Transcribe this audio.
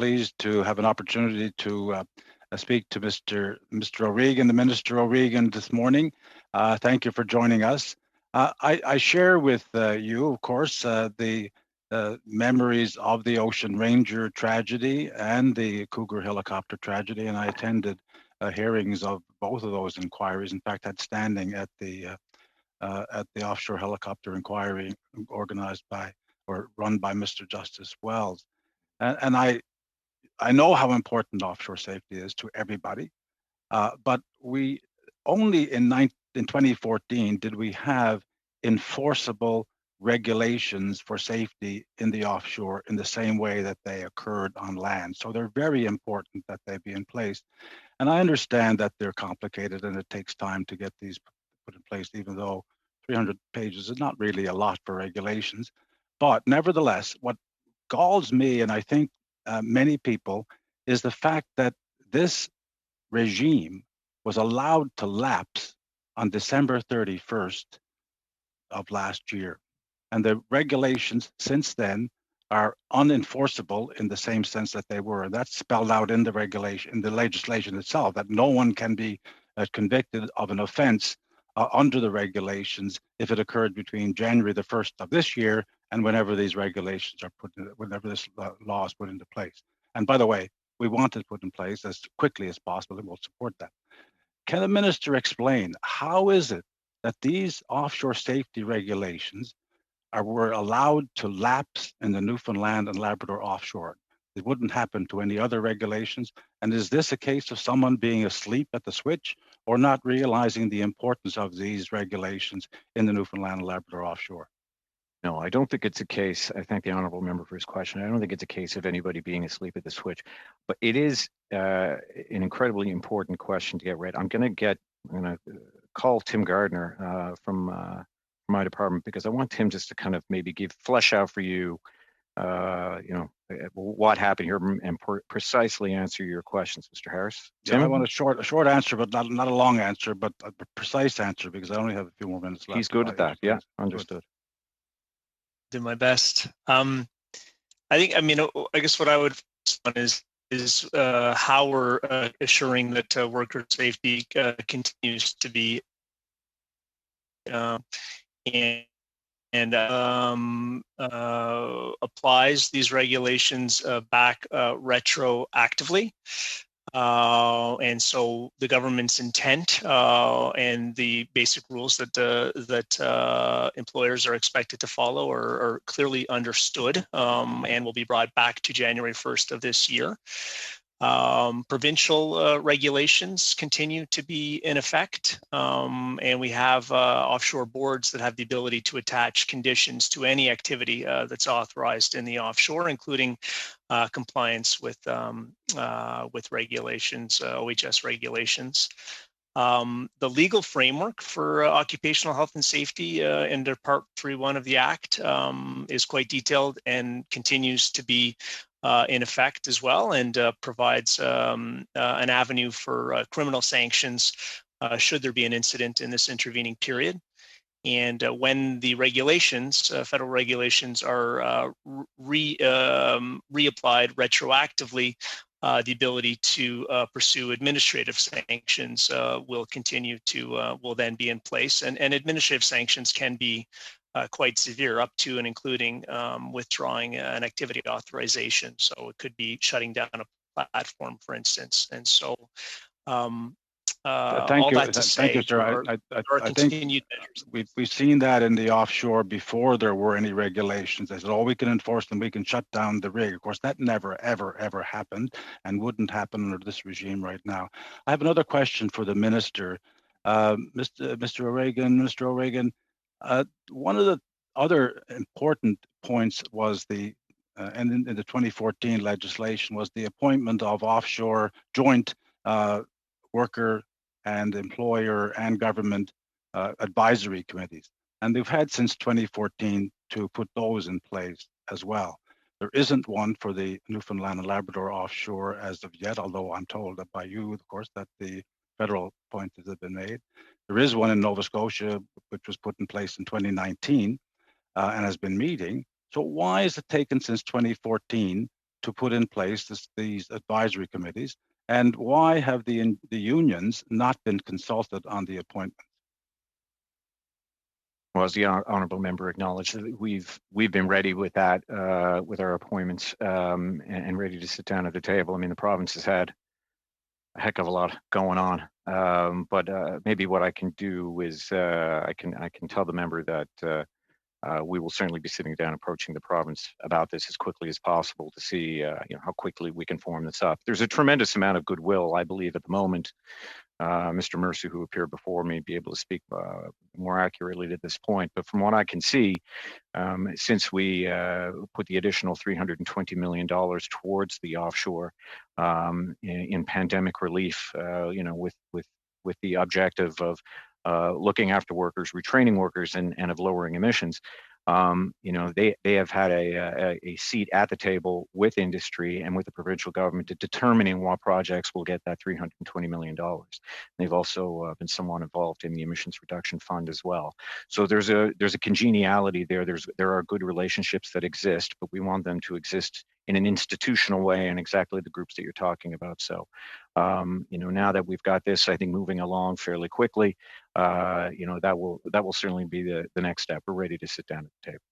pleased to have an opportunity to speak to Mr. O'Regan, the Minister O'Regan, this morning. Thank you for joining us. I share with you, of course, the memories of the Ocean Ranger tragedy and the Cougar helicopter tragedy, and I attended hearings of both of those inquiries. In fact, had standing at the offshore helicopter inquiry organized by or run by Mr. Justice Wells. And I know how important offshore safety is to everybody, but we only in 2014 did we have enforceable regulations for safety in the offshore in the same way that they occurred on land. So they're very important that they be in place. And I understand that they're complicated and it takes time to get these put in place, even though 300 pages is not really a lot for regulations. But nevertheless, what galls me, and I think many people, is the fact that this regime was allowed to lapse on December 31st of last year. And the regulations since then are unenforceable in the same sense that they were. And that's spelled out in the regulation, in the legislation itself, that no one can be convicted of an offense under the regulations if it occurred between January the 1st of this year and whenever these regulations are put in, whenever this law is put into place. And by the way, we want it put in place as quickly as possible, and we'll support that. Can the minister explain how is it that these offshore safety regulations were allowed to lapse in the Newfoundland and Labrador offshore? It wouldn't happen to any other regulations. And is this a case of someone being asleep at the switch or not realizing the importance of these regulations in the Newfoundland and Labrador offshore? No, I don't think it's a case. I thank the honourable member for his question. I don't think it's a case of anybody being asleep at the switch, but it is an incredibly important question to get right. I'm going to call Tim Gardner from my department, because I want Tim just to kind of maybe flesh out for you, what happened here and precisely answer your questions, Mr. Harris. Tim? Yeah, I want a short answer, but not a long answer, but a precise answer, because I only have a few more minutes left. He's good at that. Yeah, understood. Do my best. I guess what I would focus on is how we're assuring that worker safety continues to be and applies these regulations back retroactively. And so the government's intent and the basic rules that employers are expected to follow are clearly understood and will be brought back to January 1st of this year. Provincial regulations continue to be in effect, and we have offshore boards that have the ability to attach conditions to any activity that's authorized in the offshore, including compliance with regulations, OHS regulations. The legal framework for occupational health and safety under Part 3.1 of the Act is quite detailed and continues to be in effect as well, and provides an avenue for criminal sanctions should there be an incident in this intervening period. And when the regulations, federal regulations, are reapplied retroactively, the ability to pursue administrative sanctions will then be in place. And administrative sanctions can be quite severe, up to and including withdrawing an activity authorization. So it could be shutting down a platform, for instance. And so thank you, sir. I think we've seen that in the offshore before there were any regulations. They said, oh, we can enforce them, we can shut down the rig. Of course, that never, ever, ever happened and wouldn't happen under this regime right now. I have another question for the minister. Mr. O'Regan, one of the other important points was and in the 2014 legislation was the appointment of offshore joint worker and employer and government advisory committees. And they've had since 2014 to put those in place as well. There isn't one for the Newfoundland and Labrador offshore as of yet, although I'm told that by you, of course, that the federal appointments have been made. There is one in Nova Scotia, which was put in place in 2019 and has been meeting. So why is it taken since 2014 to put in place these advisory committees? And why have the unions not been consulted on the appointment? Well, as the honourable member acknowledged, we've been ready with that, with our appointments, and ready to sit down at the table. I mean, the province has had a heck of a lot going on, but maybe what I can do is I can tell the member that we will certainly be sitting down, approaching the province about this as quickly as possible to see how quickly we can form this up. There's a tremendous amount of goodwill, I believe, at the moment. Mr. Mercer, who appeared before me, be able to speak more accurately at this point. But from what I can see, since we put the additional $320 million towards the offshore in pandemic relief, with the objective of looking after workers, retraining workers, and of lowering emissions. They have had a seat at the table with industry and with the provincial government to determining what projects will get that $320 million. They've also been somewhat involved in the emissions reduction fund as well. So there's a congeniality there. There are good relationships that exist, but we want them to exist in an institutional way and exactly the groups that you're talking about. So, now that we've got this, I think, moving along fairly quickly, that will certainly be the next step. We're ready to sit down at the table.